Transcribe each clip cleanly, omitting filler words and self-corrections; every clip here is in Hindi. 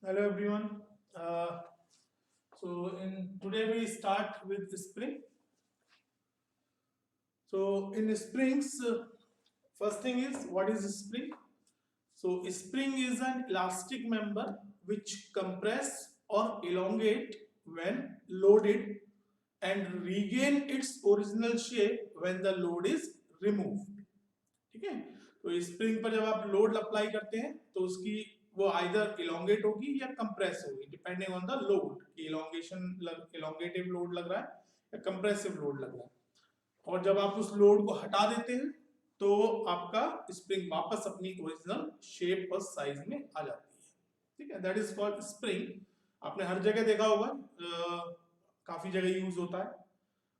Hello everyone. Uh, in today we start with spring. So in springs, first thing is what is spring? So spring is an elastic member which compress or elongate when loaded and regain its original shape when the load is removed. ठीक है, तो स्प्रिंग पर जब आप लोड अप्लाई करते हैं तो उसकी वो आइदर इलोंगेट होगी या कंप्रेस होगी डिपेंडिंग ऑन द लोड कि इलोंगेटिव लोड लग रहा है या कंप्रेसिव लोड लग रहा है। और जब आप उस लोड को हटा देते हैं तो आपका स्प्रिंग वापस अपनी ओरिजिनल शेप और साइज में आ जाती है। ठीक है, दैट इज कॉल्ड स्प्रिंग। आपने हर जगह देखा होगा, काफी जगह यूज होता है।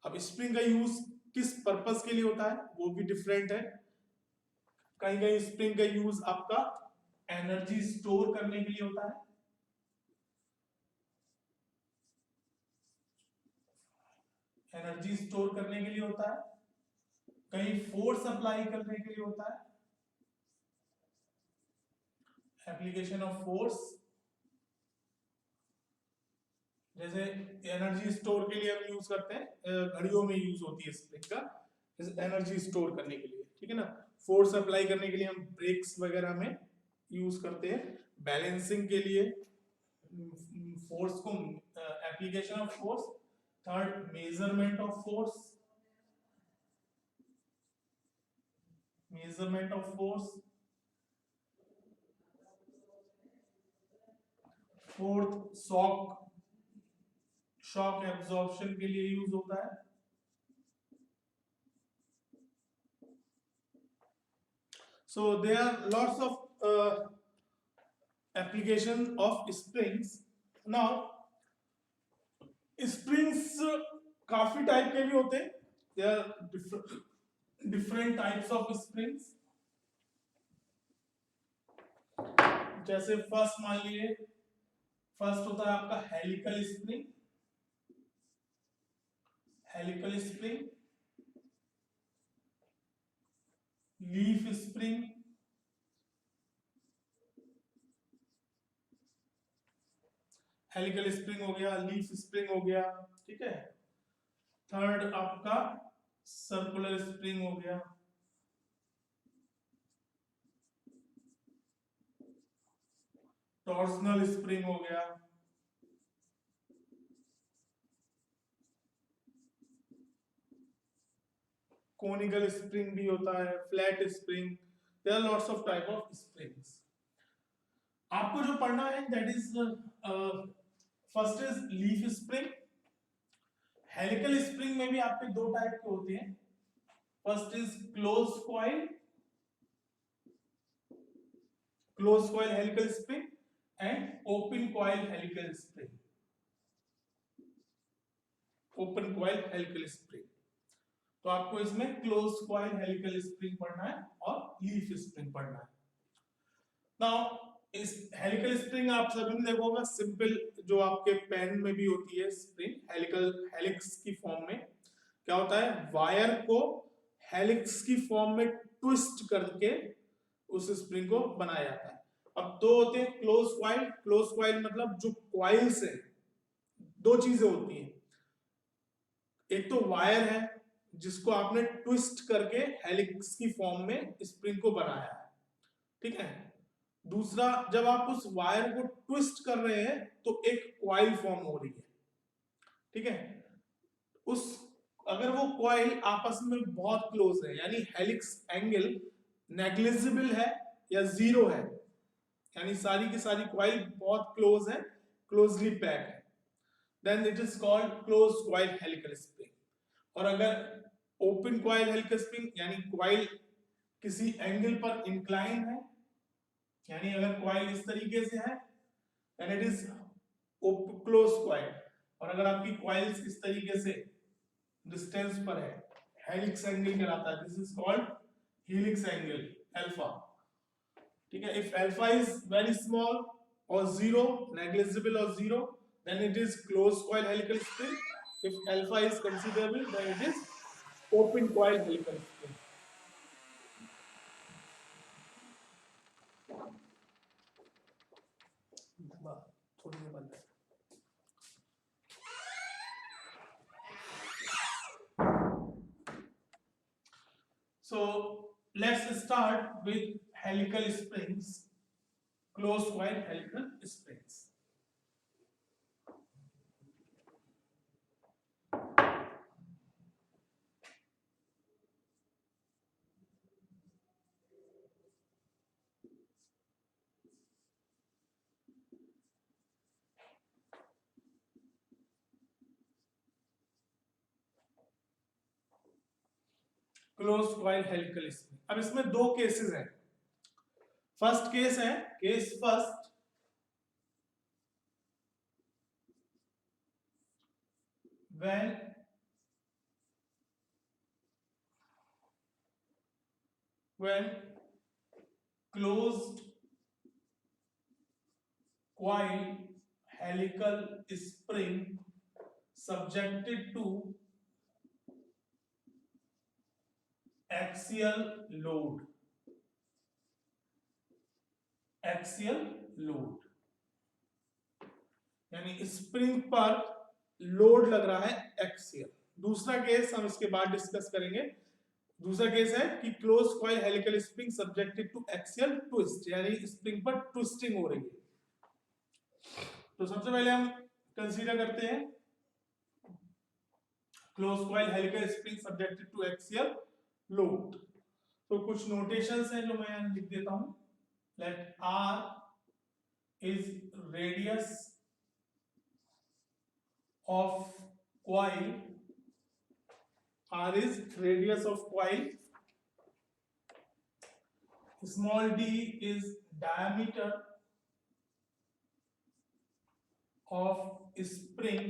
अब स्प्रिंग का यूज किस पर्पस के लिए होता है वो भी डिफरेंट है। कहीं कहीं स्प्रिंग का यूज आपका एनर्जी स्टोर करने के लिए होता है, एनर्जी स्टोर करने के लिए होता है, कहीं फोर्स अप्लाई करने के लिए होता है, एप्लीकेशन ऑफ फोर्स। जैसे एनर्जी स्टोर के लिए हम यूज करते हैं, घड़ियों में यूज होती है स्प्रिंग का एनर्जी स्टोर करने के लिए। ठीक है ना, फोर्स अप्लाई करने के लिए हम ब्रेक्स वगैरह में यूज करते हैं, बैलेंसिंग के लिए फोर्स को, application of force. Third, measurement of force, measurement of force. Fourth, shock absorption के लिए यूज होता है। So there are lots of application of springs. Now springs काफी टाइप के भी होते हैं, there are different types of springs. जैसे फर्स्ट मान लीजिए, फर्स्ट होता है आपका helical spring. Helical spring, leaf spring, helical spring हो गया, लीफ स्प्रिंग हो गया। ठीक है, थर्ड आपका सर्कुलर स्प्रिंग हो गया, टॉर्सनल स्प्रिंग हो गया, कोनिकल स्प्रिंग भी होता है, flat spring. There are lots of type of springs. आपको जो पढ़ना है that is first is leaf spring. Helical spring में भी आपके दो टाइप के होते हैं। First is close coil helical spring and open coil helical spring. Open coil helical spring, तो आपको इसमें क्लोज कॉइल हेलिकल स्प्रिंग पढ़ना है और लीफ स्प्रिंग पढ़ना है। नाउ इस हेलिकल स्प्रिंग आप सभी ने देखा होगा, सिंपल जो आपके पेन में भी होती है स्प्रिंग, हेलिक्स की फॉर्म में। क्या होता है, वायर को हेलिक्स की फॉर्म में ट्विस्ट करके उस स्प्रिंग को बनाया जाता है। अब दो होते हैं क्लोज कॉइल। क्लोज कॉइल मतलब जो कॉइल्स है, दो चीजें होती हैं, एक तो वायर है जिसको आपने ट्विस्ट करके हेलिक्स की फॉर्म में स्प्रिंग को बनाया है। ठीक है, दूसरा जब आप उस वायर को ट्विस्ट कर रहे हैं तो एक कॉइल फॉर्म हो रही है। ठीक है, उस अगर वो कॉइल आपस में बहुत क्लोज है, यानी हेलिक्स एंगल नेग्लिजिबल है या जीरो है, यानी सारी की सारी कॉइल बहुत क्लोज है, क्लोजली पैक है, then it is called close coil helical spring. और अगर ओपन कॉइल हेलिकल स्प्रिंग यानी कॉइल किसी एंगल पर इंक्लाइन है, यानी अगर कॉइल इस तरीके से है then it is close coil. और अगर आपकी कॉइल्स इस तरीके से डिस्टेंस पर है, हेलिक्स एंगल कहलाता है, this is called helix angle alpha. ठीक है, if alpha is very small और जीरो, नेग्लिजिबल और zero, then it is closed coil helical spring. If alpha is considerable, then it is open coil helical spring. start with helical springs, closed coil helical springs. Close coil helical spring. अब इसमें दो केसेस हैं। फर्स्ट केस है case first, when closed coil helical spring subjected to axial load, axial load यानी स्प्रिंग पर लोड लग रहा है एक्सियल। दूसरा केस हम इसके बाद डिस्कस करेंगे। दूसरा केस है कि close coil helical spring subjected to axial twist, यानी स्प्रिंग पर ट्विस्टिंग हो रही है। तो सबसे पहले हम कंसीडर करते हैं close coil helical spring subjected to axial load. तो कुछ नोटेशंस हैं जो मैं यहां लिख देता हूं। Let R is radius of coil, R is radius of coil, small d is diameter of spring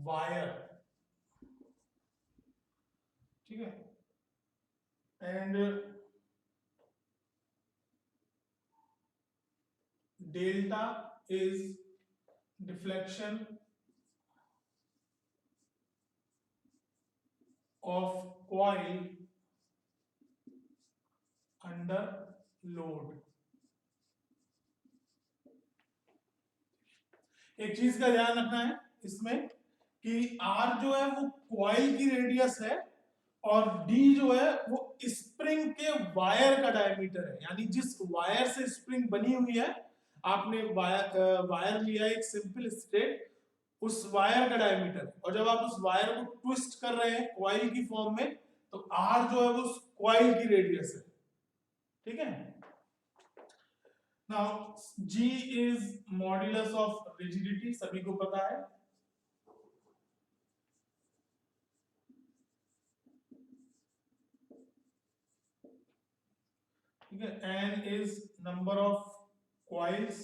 wire, ठीक है, and delta is deflection of coil under load। एक चीज का ध्यान रखना है इसमें कि R जो है वो कॉइल की रेडियस है और D जो है वो स्प्रिंग के वायर का डायमीटर है, यानी जिस वायर से स्प्रिंग बनी हुई है, आपने वायर लिया एक सिंपल स्ट्रेट, उस वायर का डायमीटर, और जब आप उस वायर को ट्विस्ट कर रहे हैं कॉइल की फॉर्म में, तो R जो है वो कॉइल की रेडियस है, ठीक है। Now G is modulus of rigidity, सभी को पता है। ठीक है, N is number of coils,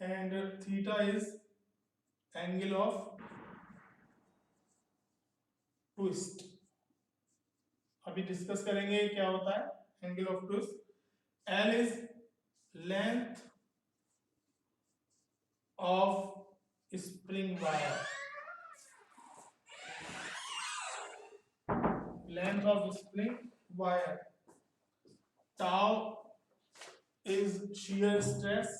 and theta is angle of twist। अभी डिस्कस करेंगे क्या होता है angle of twist. L is length of spring wire, length of spring wire। Tau is shear stress,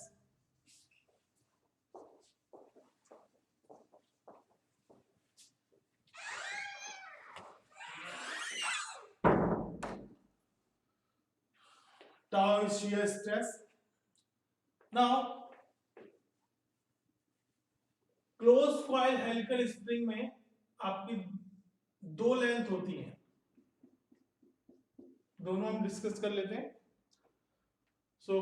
tau is shear stress। Now close coil helical spring में आपकी दो लेंथ होती हैं, दोनों हम डिस्कस कर लेते हैं। सो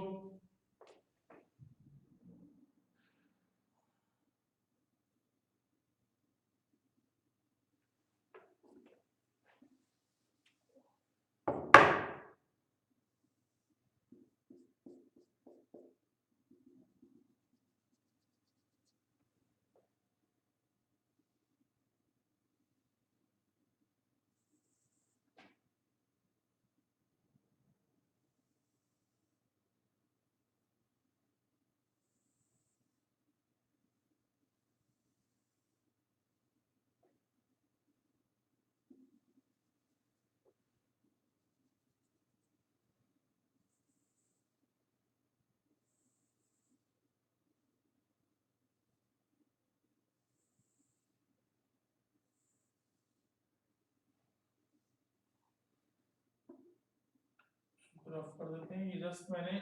रफ कर देते हैं, ये जस्ट मैंने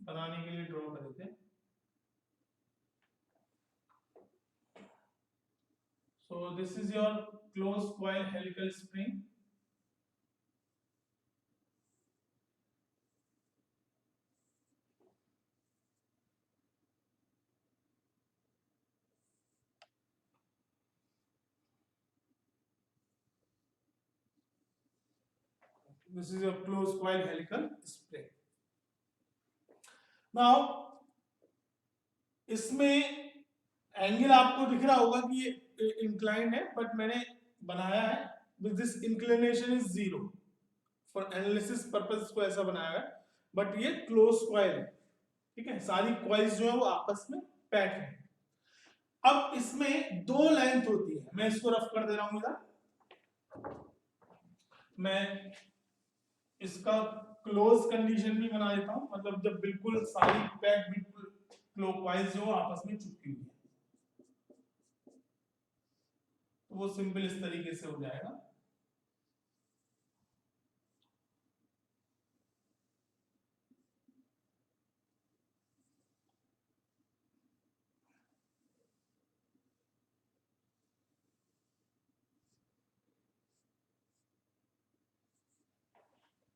बनाने के लिए ड्रॉ करे थे। So this is your closed coil helical spring. This is your closed coil helical spring. Now इसमें एंगल आपको दिख रहा होगा कि ये इंक्लाइंड है, बट मैंने बनाया है with this inclination is 0 for analysis purpose को ऐसा बनाया है, बट ये क्लोज कॉइल है, ठीक है। सारी कॉइल्स जो है वो आपस में पैक है। अब इसमें दो लेंथ होती है, मैं इसको रफ कर दे रहा हूं इधर। मैं इसका क्लोज कंडीशन भी बना देता हूं, मतलब जब बिल्कुल सारी पैक बिल्कुल क्लॉकवाइज जो आपस में चिपकी हुई है, तो वो सिंपल इस तरीके से हो जाएगा।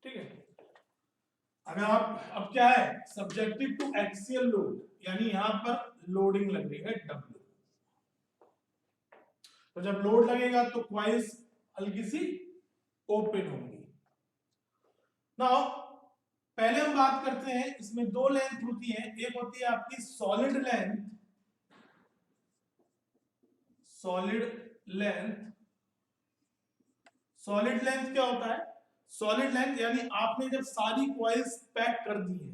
ठीक है। अगर आप अब क्या है, सब्जेक्टेड टू एक्सियल लोड, यानी यहां पर लोडिंग लग रही है W। तो जब लोड लगेगा तो क्वाइल्स हल्की सी ओपन होंगी। नाउ पहले हम बात करते हैं, इसमें दो लेंथ होती है, एक होती है आपकी solid length, solid length. Solid length क्या होता है? सॉलिड लेंथ यानी आपने जब सारी कॉइल्स पैक कर दी है,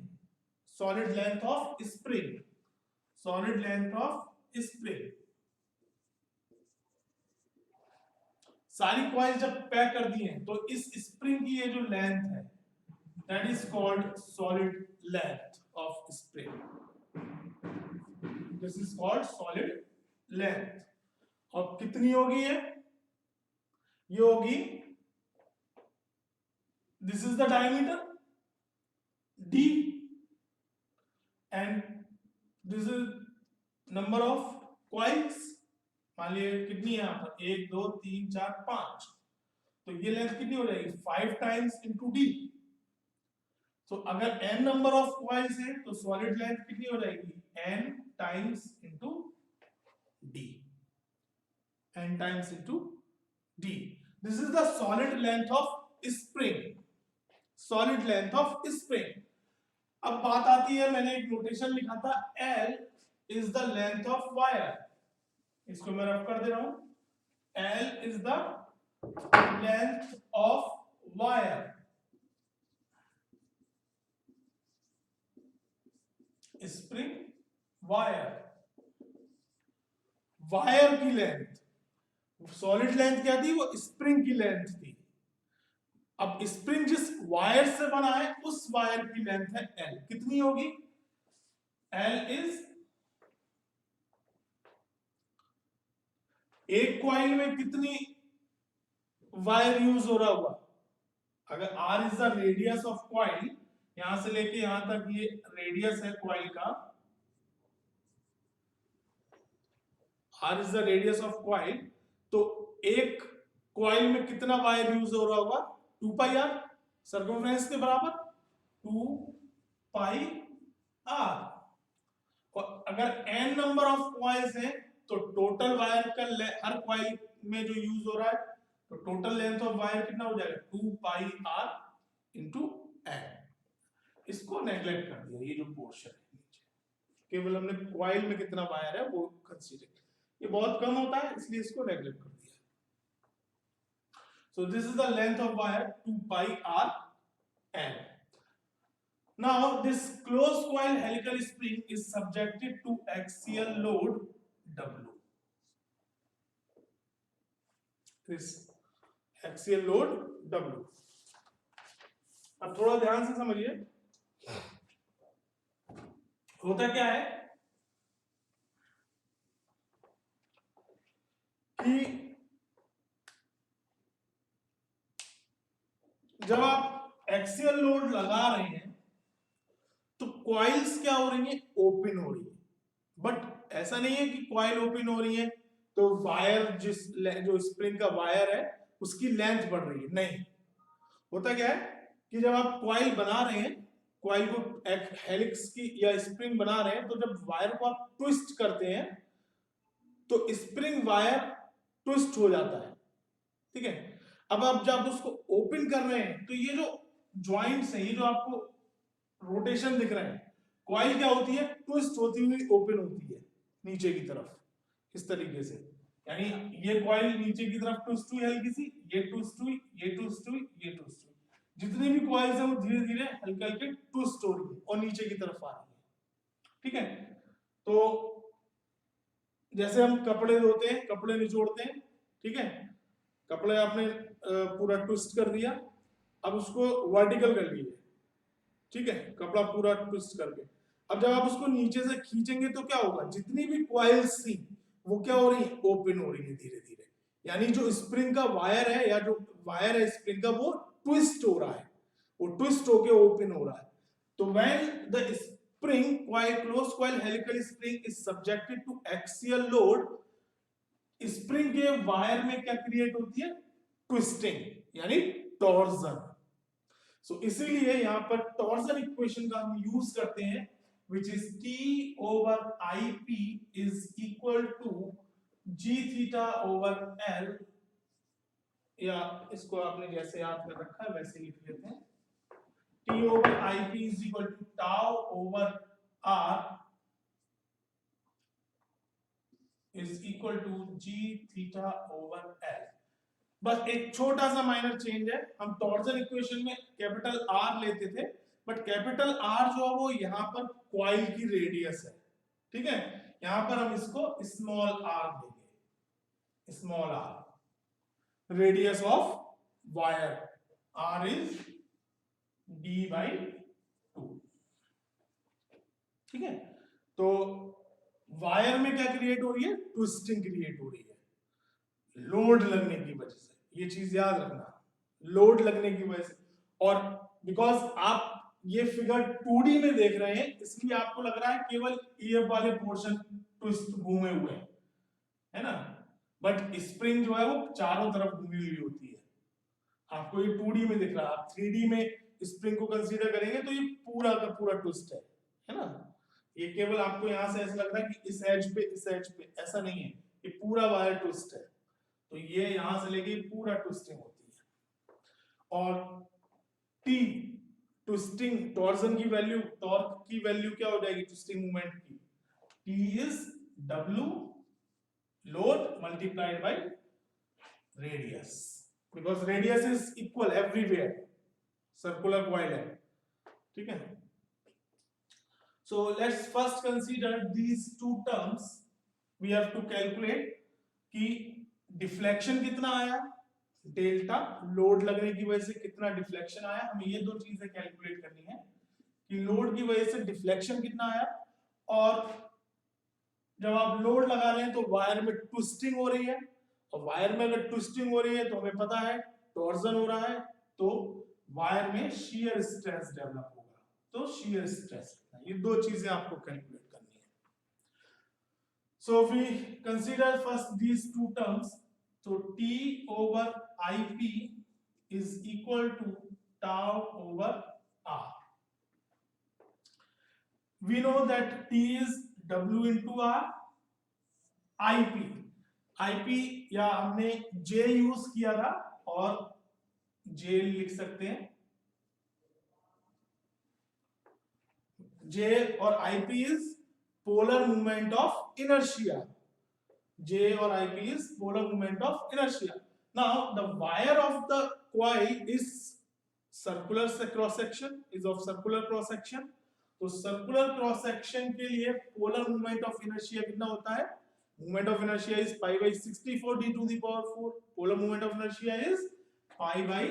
solid length of spring, solid length of spring, सारी कॉइल जब पैक कर दी है तो इस स्प्रिंग की ये जो लेंथ है that is called solid length of spring. This is called solid length. और कितनी होगी ये होगी, this is the diameter d and this is number of coils। मान लीजिए कितनी है यहाँ पर, 1 2 3 4 5, तो ये लेंथ कितनी हो जाएगी 5 टाइम्स इंटू डी। तो अगर n नंबर ऑफ कॉइल्स है तो सॉलिड लेंथ कितनी हो जाएगी n times into D, n times into D. This is the solid length of spring, solid length of spring. अब बात आती है, मैंने एक नोटेशन लिखा था, L is the length of wire, इसको मैं रफ कर दे रहा हूं, L is the length of wire, spring wire, wire की लेंथ। सॉलिड लेंथ क्या थी, वो स्प्रिंग की लेंथ थी। अब स्प्रिंग जिस वायर से बना है उस वायर की लेंथ है L, कितनी होगी, L इज, एक कॉइल में कितनी वायर यूज हो रहा होगा, अगर R is the radius of coil, यहां से लेके यहां तक ये रेडियस है कॉइल का, R is the radius of coil, तो एक कॉइल में कितना वायर यूज हो रहा होगा 2 पाई r, सर्कमफ्रेंस के बराबर 2 पाई r। और अगर n नंबर ऑफ कॉइल्स हैं तो टोटल वायर का हर कॉइल में जो यूज हो रहा है, तो टोटल लेंथ ऑफ वायर कितना हो जाएगा 2 पाई r इंटू n। इसको नेग्लेक्ट कर दिया, ये जो पोर्शन है नीचे, केवल हमने कॉइल में कितना वायर है वो कंसीडर, ये बहुत कम होता है इसलिए इसको नेग्लेक्ट कर दिया। So this is the length of wire 2 pi r n। Now this closed coil helical spring is subjected to axial load W. This axial load W. अब थोड़ा ध्यान से समझिए, होता क्या है कि जब आप एक्सियल लोड लगा रहे हैं तो कॉइल्स क्या हो रही है, ओपन हो रही है। बट ऐसा नहीं है कि कॉइल ओपन हो रही है तो वायर जो स्प्रिंग का वायर है उसकी लेंथ बढ़ रही है, नहीं। होता क्या है कि जब आप कॉइल बना रहे हैं, कॉइल को एक हेलिक्स की या स्प्रिंग बना रहे हैं, तो जब वायर को आप ट्विस्ट करते हैं तो स्प्रिंग वायर ट्विस्ट हो जाता है, ठीक है। अब आप जब उसको ओपन कर रहे हैं तो ये जो ज्वाइंट्स हैं, ये जो आपको रोटेशन दिख रहे हैं, कॉइल क्या होती है, ट्विस्ट होती हुई ओपन होती है नीचे की तरफ, इस तरीके से। यानी ये कॉइल नीचे की तरफ ट्विस्ट हुई हल्की सी, ये ट्विस्ट हुई, ये ट्विस्ट हुई, ये ट्विस्ट हुई। जितनी भी कॉइल्स हैं वो धीरे धीरे हल्के हल्के ट्विस्ट हो रही है और नीचे की तरफ आ रही है, ठीक है। तो जैसे हम कपड़े धोते हैं, कपड़े निचोड़ते हैं, ठीक है, कपड़े आपने पूरा ट्विस्ट कर दिया, अब उसको वर्टिकल कर लीजिए, ठीक है, कपड़ा पूरा ट्विस्ट करके। अब जब आप उसको नीचे से खींचेंगे तो क्या होगा, जितनी भी कॉइल्स थी वो क्या हो रही है, ओपन हो रही है धीरे धीरे। यानी जो स्प्रिंग का वायर है या जो वायर है स्प्रिंग का, वो ट्विस्ट हो रहा है, वो ट्विस्ट होके ओपन हो रहा है। तो when the spring coil, close coil helical spring is subjected to axial load, spring के वायर में क्या क्रिएट होती है, ट्विस्टिंग, यानी टॉर्जन। सो इसीलिए यहां पर टॉर्जन इक्वेशन का हम यूज करते हैं, which is T over IP is equal to G theta over L, या इसको आपने जैसे याद कर रखा है वैसे लिख लेते हैं, T over IP is equal to tau over R is equal to G theta over L। बस एक छोटा सा माइनर चेंज है, हम टॉर्जन इक्वेशन में कैपिटल आर लेते थे, बट कैपिटल आर जो है वो यहाँ पर कॉइल की रेडियस है, ठीक है। यहां पर हम इसको स्मॉल आर देंगे, small R, radius of wire, R is D by 2, ठीक है। तो वायर में क्या क्रिएट हो रही है, ट्विस्टिंग क्रिएट हो रही है लोड लगने की वजह से, ये चीज याद रखना, लोड लगने की वजह से। और बिकॉज आप ये फिगर 2D में देख रहे हैं इसलिए आपको लग रहा है केवल ये वाले पोर्शन ट्विस्ट घूमे हुए हैं, है ना, बट स्प्रिंग जो है वो चारों तरफ घूमी हुई होती है। आपको ये 2D में दिख रहा है, आप 3D में स्प्रिंग को कंसीडर करेंगे तो ये पूरा का पूरा ट्विस्ट है ना। ये केवल आपको यहां से ऐसा लग रहा है कि इस एज पे इस एज पे, ऐसा नहीं है, ये पूरा वायर ट्विस्ट है। तो ये यहां से लेके पूरा ट्विस्टिंग होती है। और टी ट्विस्टिंग, टॉर्जन की वैल्यू, टॉर्क की वैल्यू क्या हो जाएगी ट्विस्टिंग मोमेंट की, T is W load multiplied by radius, because radius is equal everywhere, circular coil है, ठीक है। So let's first consider these two terms. We have to calculate कि डिफ्लेक्शन कितना आया, डेल्टा लोड लगने की वजह से कितना डिफ्लेक्शन आया, हमें ये दो चीजें कैलकुलेट करनी है कि लोड की वजह से डिफ्लेक्शन कितना आया, और जब आप लोड लगा रहे हैं तो वायर में ट्विस्टिंग हो रही है, और वायर में अगर ट्विस्टिंग हो रही है तो हमें पता है टॉर्जन हो रहा है, तो वायर में शियर स्ट्रेस डेवलप होगा, तो शियर स्ट्रेस, ये दो चीजें आपको कैलकुलेट करनी है। So if we consider first these two terms, so T over IP is equal to tau over R. We know that T is W into R, IP या हमने J यूज किया था और J लिख सकते हैं, J और IP is polar movement of inertia. J or IP is polar movement of inertia. Now the wire of the coil is circular cross section, is of circular cross section. तो circular cross section के लिए polar movement of inertia कितना होता है, moment of inertia is pi by 64 d to the power 4, polar moment of inertia is pi by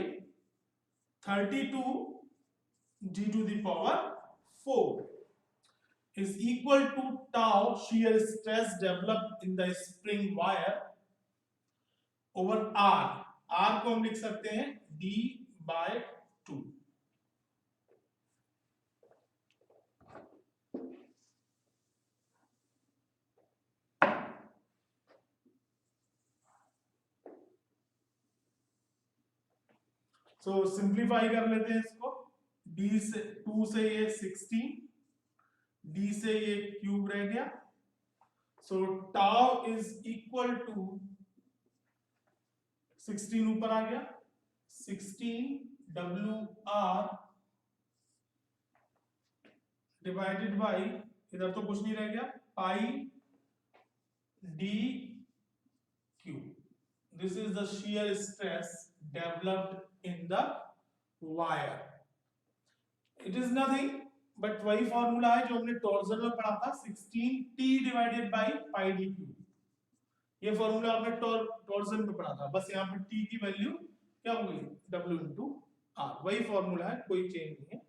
32 d to the power 4 is equal to tau shear stress developed in the spring wire over R. R को हम लिख सकते हैं D by 2, सो सिंप्लीफाई कर लेते हैं इसको, d से 2 से ये 16, d से ये क्यूब रह गया, so tau is equal to 16 ऊपर आ गया, 16 WR डिवाइडेड बाई, इधर तो कुछ नहीं रह गया, पाई d cube. This is the shear stress developed in the wire. It is nothing but वही फॉर्मूला है जो हमने टॉर्जन में पढ़ा था, 16t divided by pi d cube. ये फॉर्मूला आपने टॉर्जन में पढ़ा था, बस यहाँ पे t की वैल्यू क्या हो गई, w into r, वही फॉर्मूला है, कोई चेंज नहीं है।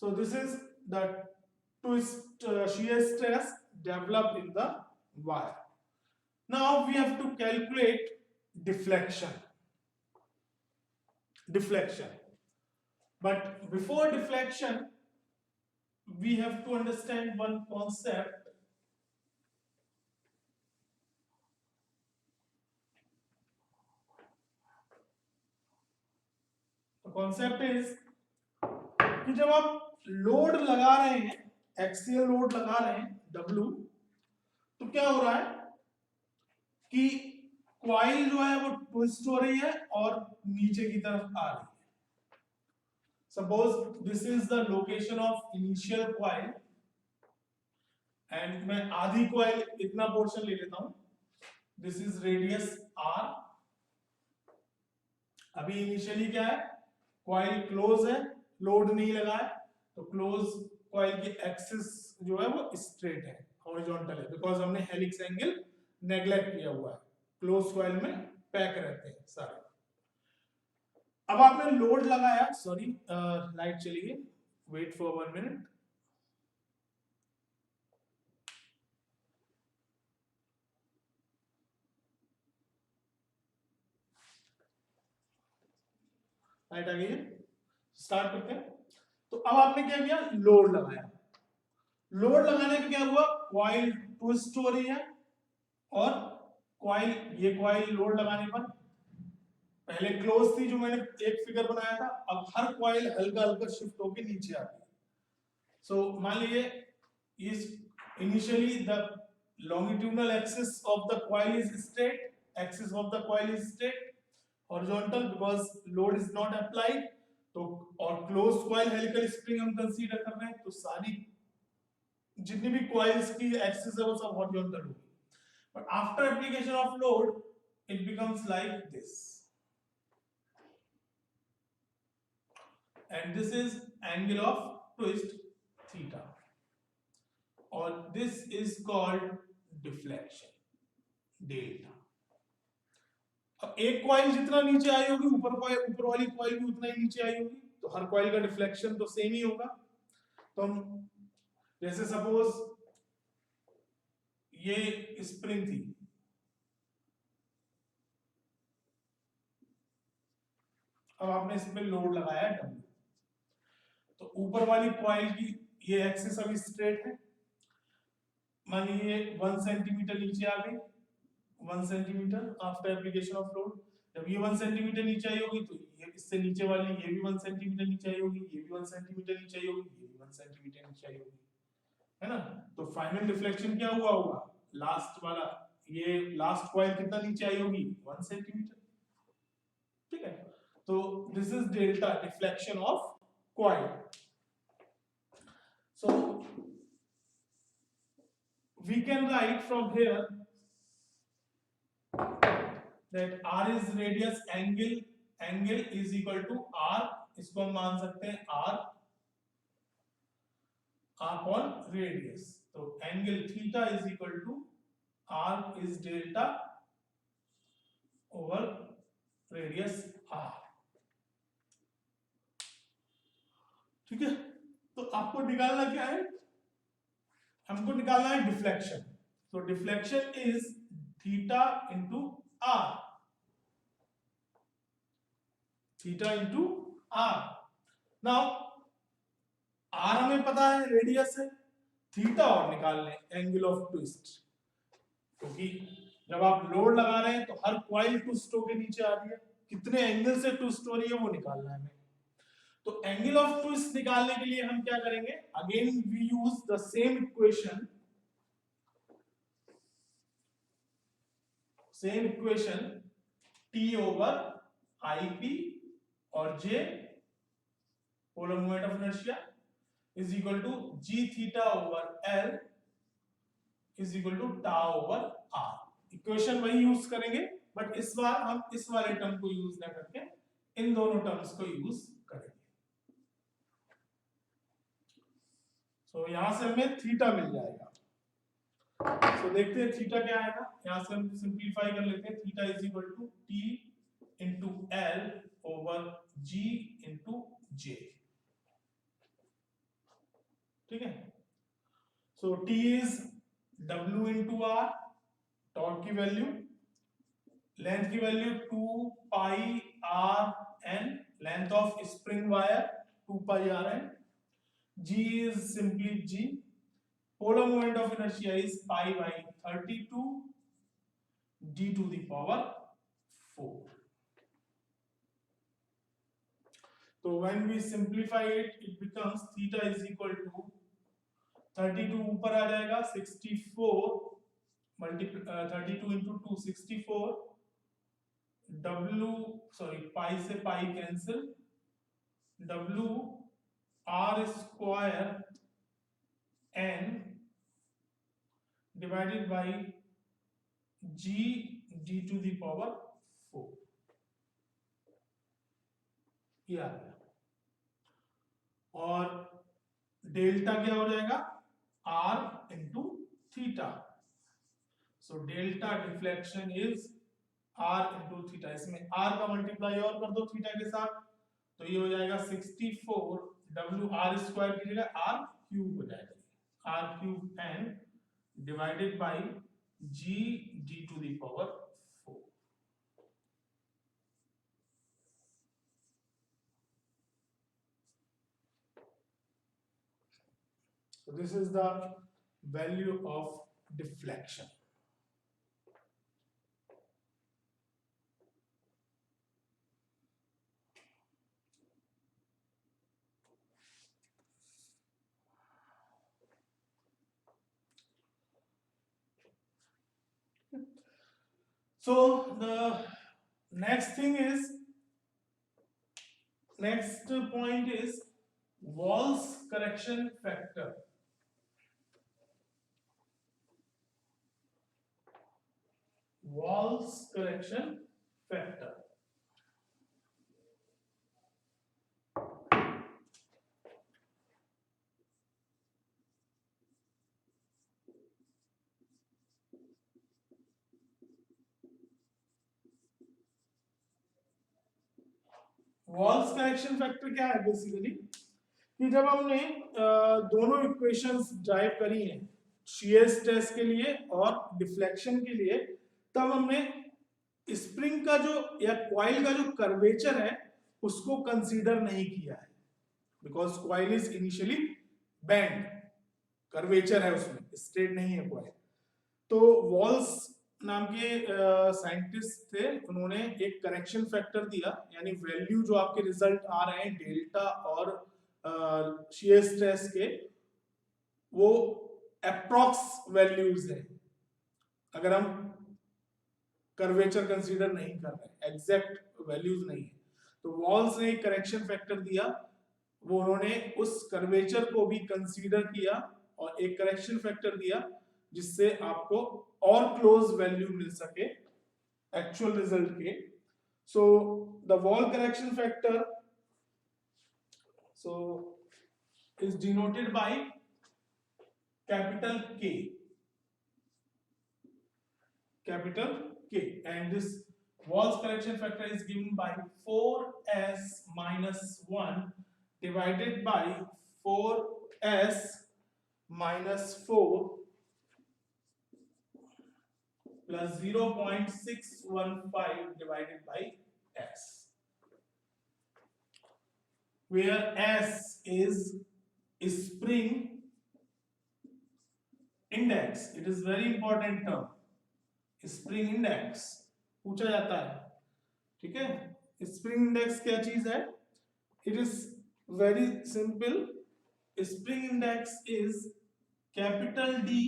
So this is the twist shear stress developed in the wire. Now we have to calculate deflection. But before deflection, we have to understand one concept. The concept is कि जब आप लोड लगा रहे हैं, एक्सियल लोड लगा रहे हैं W, तो क्या हो रहा है कि कॉइल जो है वो ट्विस्ट हो रही है और नीचे की तरफ आ रही है। Suppose this is the location of initial coil, and मैं आधी कॉइल इतना पोर्शन ले लेता हूं, दिस इज रेडियस R। अभी इनिशियली क्या है, कॉइल क्लोज है, लोड नहीं लगा है, तो क्लोज कॉइल की एक्सिस जो है वो स्ट्रेट है, हॉरिजॉन्टल है, बिकॉज हमने हेलिक्स एंगल नेग्लेक्ट किया हुआ है, क्लोज कॉइल में पैक रहते हैं सारे। अब आपने लोड लगाया, सॉरी लाइट चली गई, वेट फॉर 1 मिनट। लाइट आ गई है, स्टार्ट करते हैं। तो अब आपने क्या किया, लोड लगाया, लोड लगाने पे क्या हुआ, कॉइल ट्विस्ट हो रही है, और कॉइल, ये कॉइल लोड लगाने पर पहले क्लोज थी जो मैंने एक फिगर बनाया था, अब हर कॉइल हल्का हल्का शिफ्ट होके नीचे आ गई। सो मान लीजिए इस initially the longitudinal axis of the coil is straight, axis of the coil is straight, horizontal because load is not applied, तो और क्लोज कॉइल हेलिकल स्प्रिंग हम कंसीडर कर रहे हैं, तो सारी जितनी भी कॉइल्स की एक्सिस है वो सब हॉरिजॉन्टल होगी, but after application of load it becomes like this, and this is angle of twist theta, और this is called deflection, delta. अब एक कॉइल जितना नीचे आई होगी, ऊपर वाली कॉइल भी उतना ही नीचे आई होगी, तो हर कॉइल का डिफ्लेक्शन तो सेम ही होगा। तो हम जैसे सपोज ये स्प्रिंग थी, अब आपने इसमें लोड लगाया W, तो ऊपर वाली कॉइल की ये एक्सिस अभी स्ट्रेट है, मान लीजिए 1 सेंटीमीटर नीचे आ गई, 1 centimetre after application of load. जब ये 1 सेंटीमीटर नीचे आई होगी, तो ये इससे नीचे वाली ये भी 1 सेंटीमीटर नीचे आई होगी, ये भी 1 सेंटीमीटर नीचे आई होगी, ये भी 1 सेंटीमीटर नीचे आई होगी, है ना। तो फाइनल डिफ्लेक्शन क्या हुआ होगा, लास्ट वाला, ये लास्ट कॉइल कितना नीचे आई होगी, 1 सेंटीमीटर, ठीक है। तो this is delta, deflection of coil. So we can write from here that R is radius, angle is equal to R, इसको हम मान सकते हैं R upon radius, तो angle theta is equal to R is delta over radius R, ठीक है। तो आपको निकालना क्या है, हमको निकालना है डिफ्लेक्शन, तो deflection is theta into R, theta into R. Now R हमें पता है रेडियस है, थीटा और निकाल लें एंगल ऑफ ट्विस्ट, क्योंकि जब आप लोड लगा रहे हैं तो हर कॉइल ट्विस्ट होके नीचे आ रही है, कितने एंगल से ट्विस्ट हो रही है वो निकालना है हमें। तो एंगल ऑफ ट्विस्ट निकालने के लिए हम क्या करेंगे, again we use the same equation, T over IP और J polar moment of inertia is equal to G theta over L is equal to tau over R। Equation वही यूज करेंगे, बट इस बार हम इस वाले टर्म को यूज ना करके इन दोनों टर्म्स को यूज करेंगे। सो यहां से हमें थीटा मिल जाएगा। तो देखते हैं थीटा क्या आएगा, यहां से हम सिंपलीफाई कर लेते हैं। Theta is equal to T into L over G into J, ठीक है। So T is W into R, torque की वैल्यू, लेंथ की value 2 pi R N, length of spring wire 2 pi R N, G is simply G, polar moment of inertia is pi by 32 d to the power 4. So when we simplify it, it becomes theta is equal to 32 ऊपर आ जाएगा 64 32 into 2 64, W सॉरी पाई से pi cancel, W R square N divided by G d to the power 4, ये आ गया। और डेल्टा क्या हो जाएगा, R into theta. So delta deflection is R into theta, इसमें R का मल्टीप्लाई और कर दो थीटा के साथ, तो ये हो जाएगा 64 W R स्क्वायर की जगह R क्यूब हो जाएगा, R cube N divided by G d to the power 4। So this is the value of deflection. So the next point is Wahl's correction factor. Wahl's correction factor. Walls correction factor क्या है बेसिकली, कि जब हमने दोनों इक्वेशंस ड्राइव करी हैं शियर स्ट्रेस के लिए और डिफ्लेक्शन के लिए, तब हमने स्प्रिंग का जो या कॉइल का जो कर्वेचर है उसको कंसीडर नहीं किया है, because coil is initially bend, curvature है उसमें, स्ट्रेट नहीं है कॉइल। तो वॉल्स नाम के साइंटिस्ट थे, उन्होंने एक करेक्शन फैक्टर दिया, यानी वैल्यू जो आपके रिजल्ट आ रहे हैं डेल्टा और शियर स्ट्रेस के, वो अप्रॉक्स वैल्यूज है, अगर हम कर्वेचर कंसीडर नहीं कर रहे, एग्जैक्ट वैल्यूज नहीं है। तो वॉल्स ने एक करेक्शन फैक्टर दिया, वो उन्होंने उस कर्वेचर को भी कंसीडर किया और एक करेक्शन फैक्टर दिया जिससे आपको और क्लोज वैल्यू मिल सके एक्चुअल रिजल्ट के। So the wall correction factor so is denoted by capital K, and this Wahl's correction factor is given by 4s minus 1 divided by 4s minus 4 plus 0.615 divided by s, where s is spring index. It is very important term, spring index पूछा जाता है, ठीक है। स्प्रिंग इंडेक्स क्या चीज है? It is very simple. Spring index is capital D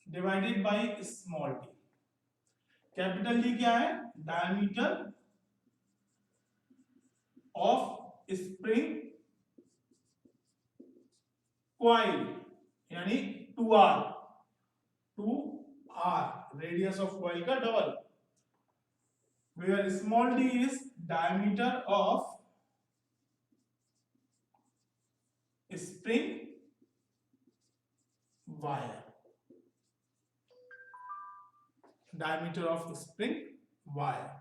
divided by small D. Capital D क्या है? डायमीटर ऑफ स्प्रिंग कॉइल, यानी 2r, 2r radius of coil का double, where small d is diameter of spring wire, diameter of spring wire.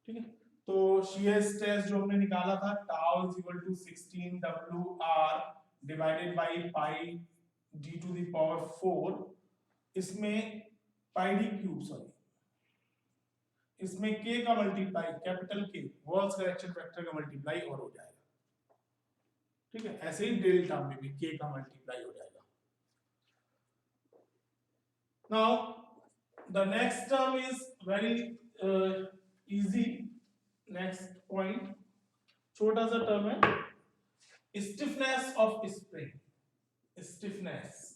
ठीक है, तो shear stress जो हमने निकाला था tau is equal to 16 WR divided by pi d to the power 4, इसमें pi d cube, सॉरी, इसमें k का multiply, capital K walls correction factor का मल्टीप्लाई और हो जाएगा. ठीक है, ऐसे ही डेल्टा में भी k का मल्टीप्लाई हो जाएगा. Now the next term is very easy. Next point छोटा सा टर्म है, stiffness of spring. Stiffness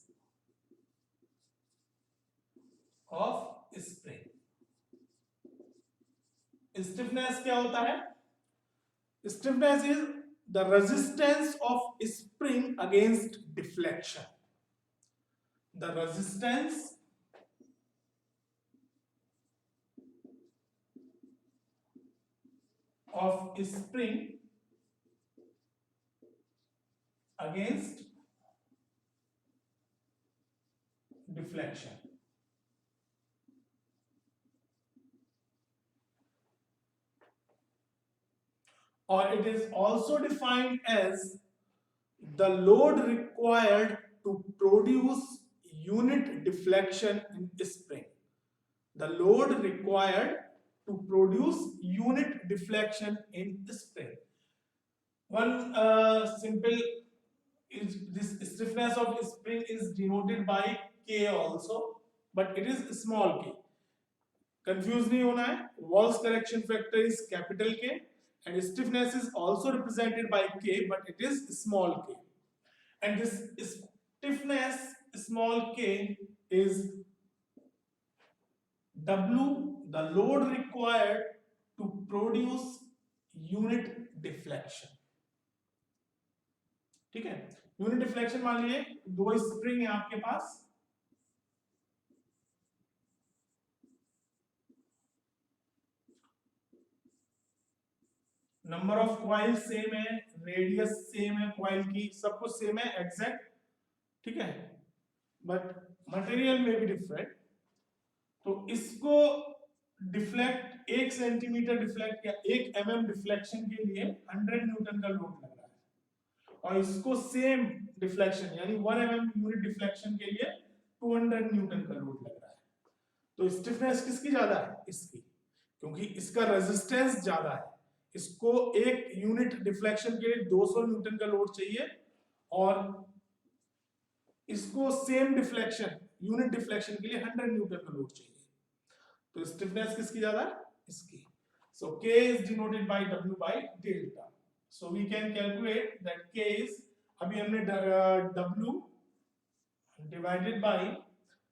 of spring. Stiffness क्या होता है? Stiffness is the resistance of spring against deflection. The resistance of spring against deflection. Or it is also defined as the load required to produce unit deflection in spring. The load required to produce unit deflection in spring. One simple is this stiffness of spring is denoted by K also, but it is small k. Confuse नहीं होना है. Walls correction factor is capital K and stiffness is also represented by K, but it is small k. And this stiffness small k is W, the load required to produce unit deflection. ठीक है, यूनिट डिफ्लेक्शन मान लीजिए दो स्प्रिंग है आपके पास, नंबर ऑफ कॉइल सेम है, रेडियस सेम है कॉइल की, सब कुछ सेम है एग्जैक्ट. ठीक है, बट मटेरियल में भी डिफरेंट. तो इसको डिफ्लेक्ट 1 सेंटीमीटर डिफ्लेक्ट या 1 mm डिफ्लेक्शन के लिए 100 न्यूटन का लोड लग रहा है, और इसको सेम डिफ्लेक्शन यानी 1 mm यूनिट डिफ्लेक्शन के लिए 200 न्यूटन का लोड लग रहा है. तो स्टिफनेस किसकी ज्यादा है? इसकी, क्योंकि इसका रेजिस्टेंस ज्यादा है. इसको 1 यूनिट डिफ्लेक्शन के लिए 200 न्यूटन का लोड चाहिए, और इसको सेम डिफ्लेक्शन यूनिट डिफ्लेक्शन के लिए 100 न्यूटन का लोड चाहिए. तो स्टिफनेस किसकी ज्यादा है? इसकी. So K is denoted by W by delta. So we can calculate that K is, अभी हमने W divided by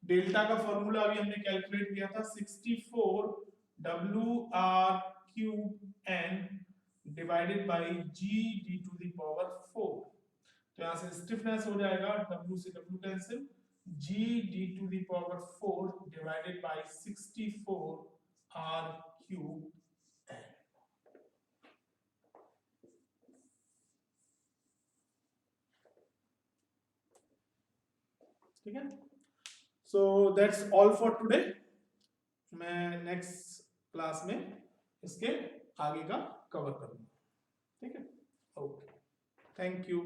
delta का फॉर्मूला अभी हमने कैलकुलेट किया था 64 WR cube N divided by G D to the power 4. तो यहाँ से स्टिफनेस हो जाएगा W से W cancel, G D to the power 4 divided by 64 R cube N. ठीक है, so that's all for today. मैं नेक्स्ट क्लास में इसके आगे का कवर करूंगा. ठीक है, ओके, थैंक यू.